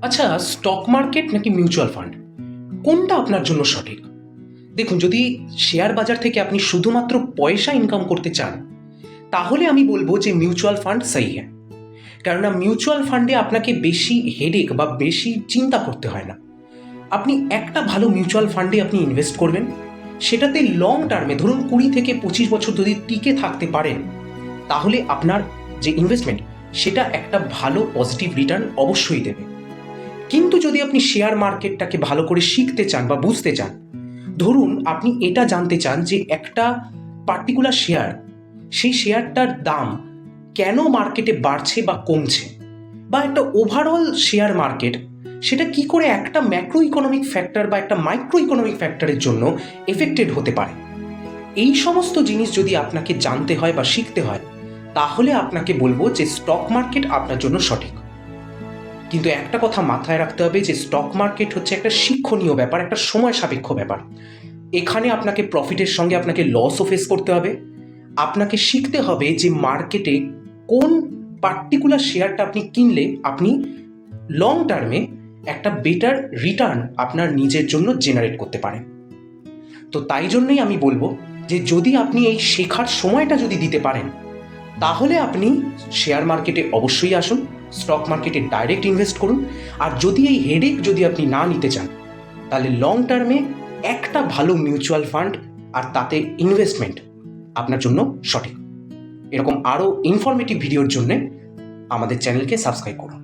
আচ্ছা, stock market নাকি mutual fund, কোনটা আপনার জন্য সঠিক? দেখুন, যদি শেয়ার বাজার থেকে আপনি শুধুমাত্র পয়সা ইনকাম করতে চান, তাহলে আমি বলবো যে মিউচুয়াল ফান্ড সহি হ্যাঁ। কেননা মিউচুয়াল ফান্ডে আপনাকে বেশি হেডেক বা বেশি চিন্তা করতে হয় না। আপনি একটা ভালো মিউচুয়াল ফান্ডে আপনি ইনভেস্ট করবেন, সেটাতে লং টার্মে ধরুন 20 থেকে 25 বছর যদি টিকে থাকতে পারেন, তাহলে আপনার যে ইনভেস্টমেন্ট সেটা একটা ভালো পজিটিভ রিটার্ন অবশ্যই দেবে। কিন্তু যদি আপনি শেয়ার মার্কেটটাকে ভালো করে শিখতে চান বা বুঝতে চান, ধরুন আপনি এটা জানতে চান যে একটা পার্টিকুলার শেয়ার, সেই শেয়ারটার দাম কেন মার্কেটে বাড়ছে বা কমছে, বা একটা ওভারঅল শেয়ার মার্কেট সেটা কি করে একটা ম্যাক্রো ইকোনমিক ফ্যাক্টর বা একটা মাইক্রো ইকোনমিক ফ্যাক্টরের জন্য এফেক্টেড হতে পারে, এই সমস্ত জিনিস যদি আপনাকে জানতে হয় বা শিখতে হয়, তাহলে আপনাকে বলবো যে স্টক মার্কেট আপনার জন্য সঠিক। কিন্তু একটা কথা মাথায় রাখতে হবে যে স্টক মার্কেট হচ্ছে একটা শিক্ষণীয় ব্যাপার, একটা সময় সাপেক্ষ ব্যাপার। এখানে আপনাকে প্রফিটের সঙ্গে আপনাকে লসও ফেস করতে হবে। আপনাকে শিখতে হবে যে মার্কেটে কোন পার্টিকুলার শেয়ারটা আপনি কিনলে আপনি লং টার্মে একটা বেটার রিটার্ন আপনার নিজের জন্য জেনারেট করতে পারেন। তো তাই জন্যই আমি বলবো যে যদি আপনি এই শেখার সময়টা যদি দিতে পারেন, তাহলে আপনি শেয়ার মার্কেটে অবশ্যই আসুন, স্টক মার্কেটে ডাইরেক্ট ইনভেস্ট করুন। আর যদি এই হেডেক যদি আপনি না নিতে চান, তাহলে লং টার্মে একটা ভালো মিউচুয়াল ফান্ড আর তাতে ইনভেস্টমেন্ট আপনার জন্য সঠিক। এরকম আরও ইনফরমেটিভ ভিডিওর জন্য আমাদের চ্যানেলকে সাবস্ক্রাইব করুন।